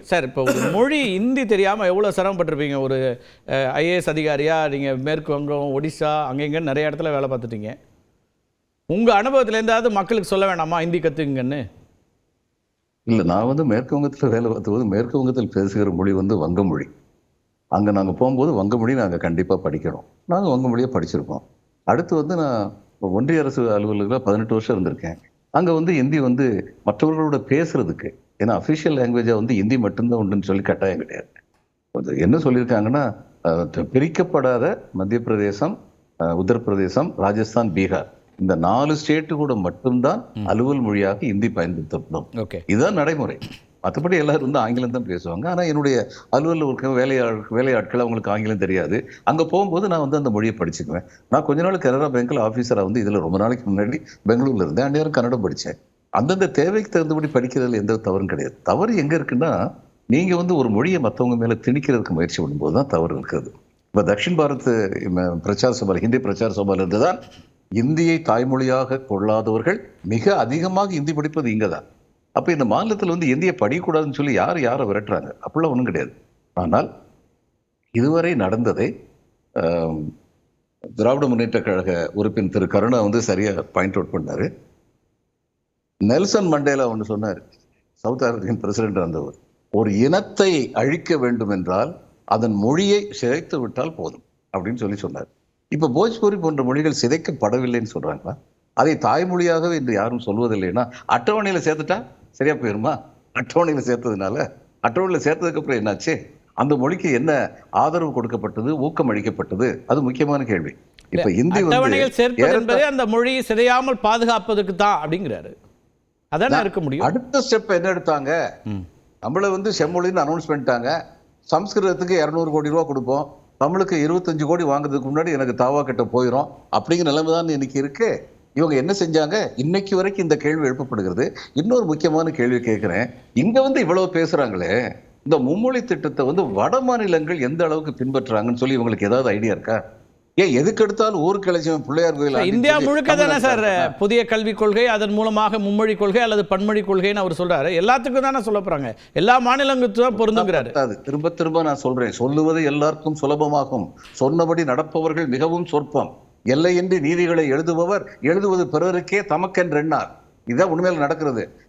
Sir இப்போ ஒரு மொழி ஹிந்தி தெரியாமல் எவ்வளோ சிரமப்பட்டிருப்பீங்க. ஒரு ஐஏஎஸ் அதிகாரியாக நீங்கள் மேற்கு வங்கம், ஒடிசா அங்கே இங்கேன்னு நிறைய இடத்துல வேலை பார்த்துட்டீங்க. உங்கள் அனுபவத்துலேருந்தாவது மக்களுக்கு சொல்ல வேண்டாமா ஹிந்தி கற்றுக்குங்கன்னு? இல்லை, நான் வந்து மேற்கு வங்கத்தில் வேலை பார்த்தபோது மேற்கு வங்கத்தில் பேசுகிற மொழி வந்து வங்க மொழி. அங்கே நாங்கள் போகும்போது வங்க மொழி நாங்கள் கண்டிப்பாக படிக்கிறோம். நாங்கள் வங்க மொழியை படிச்சிருக்கோம். அடுத்து வந்து நான் ஒன்றிய அரசு அலுவலகத்தில் 18 வருஷம் இருந்திருக்கேன். அங்கே வந்து ஹிந்தி வந்து மற்றவர்களோட பேசுறதுக்கு, ஏன்னா அஃபிஷியல் லாங்குவேஜாக வந்து ஹிந்தி மட்டும்தான் உண்டுன்னு சொல்லி கட்டாயம் கிடையாது. அது என்ன சொல்லியிருக்காங்கன்னா, பிரிக்கப்படாத மத்திய பிரதேசம், உத்தரப்பிரதேசம், ராஜஸ்தான், பீகார் இந்த 4 ஸ்டேட்டு கூட மட்டும்தான் அலுவல் மொழியாக ஹிந்தி பயன்படுத்தப்படும். இதுதான் நடைமுறை. மற்றபடி எல்லாரும் வந்து ஆங்கிலம் தான் பேசுவாங்க. ஆனால் என்னுடைய அலுவலில் இருக்க வேலையாட்கள் அவங்களுக்கு ஆங்கிலம் தெரியாது. அங்கே போகும்போது நான் வந்து அந்த மொழியை படிச்சுக்குவேன். நான் கொஞ்ச நாள் கனரா பேங்க்கில் ஆஃபீஸராக வந்து இதில் ரொம்ப நாளைக்கு முன்னாடி பெங்களூரில் இருந்தேன். அந்நேரம் கன்னடம் படித்தேன். அந்தந்த தேவைக்கு தகுந்தபடி படிக்கிறதுல எந்த தவறும் கிடையாது. தவறு எங்கே இருக்குன்னா, நீங்கள் வந்து ஒரு மொழியை மற்றவங்க மேலே திணிக்கிறதுக்கு முயற்சி பண்ணும்போது தான் தவறு இருக்கிறது. இப்போ தக்ஷின் பாரத் பிரச்சார சபா, ஹிந்தி பிரச்சார சபாவில் இருந்து தான் இந்தியை தாய்மொழியாக கொள்ளாதவர்கள் மிக அதிகமாக ஹிந்தி படிப்பது இங்கே தான். அப்போ இந்த மாநிலத்தில் வந்து இந்தியை படிக்கக்கூடாதுன்னு சொல்லி யாரை விரட்டுறாங்க? அப்படிலாம் ஒன்றும் கிடையாது. ஆனால் இதுவரை நடந்ததை திராவிட முன்னேற்ற கழக உறுப்பினர் திரு கருணா வந்து சரியா பாயிண்ட் அவுட் பண்ணாரு. நெல்சன் மண்டேலா ஒன்று சொன்னார், சவுத் ஆப்பிரிக்கன் பிரசிடென்ட் இருந்தவர். ஒரு இனத்தை அழிக்க வேண்டும் என்றால் அதன் மொழியை சிதைத்து விட்டால் போதும் அப்படின்னு சொல்லி சொன்னார். இப்போ போஜ்பூரி போன்ற மொழிகள் சிதைக்கப்படவில்லைன்னு சொல்றாங்களா? அதை தாய்மொழியாகவே இன்று யாரும் சொல்வதில்லைன்னா அட்டவணையில் சேர்த்துட்டா சரியா போயிருமா? அட்டவணையில் சேர்த்ததுக்கு அப்புறம் என்னாச்சு? அந்த மொழிக்கு என்ன ஆதரவு கொடுக்கப்பட்டது, ஊக்கம் அளிக்கப்பட்டது? அது முக்கியமான கேள்வி. இப்ப இந்தி வந்து அந்த மொழி சிதையாமல் பாதுகாப்பதற்கு தான் அப்படிங்கிறாரு. அதான் இருக்க முடியும். அடுத்த ஸ்டெப் என்ன எடுத்தாங்க? நம்மள வந்து செம்மொழின்னு அனௌன்ஸ் பண்ணிட்டாங்க. சம்ஸ்கிருதத்துக்கு 200 கோடி ரூபா கொடுப்போம், தமிழுக்கு 25 கோடி வாங்குறதுக்கு முன்னாடி எனக்கு தாவா கிட்ட போயிடும் அப்படிங்கிற நிலைமை தான் இன்னைக்கு இருக்கு. இவங்க என்ன செஞ்சாங்க? இன்னைக்கு வரைக்கும் இந்த கேள்வி எழுப்பப்படுகிறது. இன்னொரு முக்கியமான கேள்வி கேட்கிறேன். இங்க வந்து இவ்வளவு பேசுறாங்களே, இந்த மும்மொழி திட்டத்தை வந்து வட மாநிலங்கள் எந்த அளவுக்கு பின்பற்றுறாங்கன்னு சொல்லி இவங்களுக்கு ஏதாவது ஐடியா இருக்கா? ஏன் எதுக்கு எடுத்தாலும் ஊருக்கு இளைஞன் பிள்ளையார் கோயில்? இந்தியா முழுக்க தானே சார் புதிய கல்விக் கொள்கை, அதன் மூலமாக மும்மொழி கொள்கை அல்லது பன்மொழி கொள்கைன்னு அவர் சொல்றாரு. எல்லாத்துக்கும் தானே சொல்ல போறாங்க, எல்லா மாநிலங்களுக்கும் பொருந்துங்கிறாரு. திரும்ப திரும்ப நான் சொல்றேன், சொல்லுவது எல்லாருக்கும் சுலபமாகும், சொன்னபடி நடப்பவர்கள் மிகவும் சொற்பம். எல்லையின்றி நீதிகளை எழுதுபவர் எழுதுவது பிறருக்கே தமக்கென்று எண்ணார். இதுதான் உண்மையில நடக்கிறது.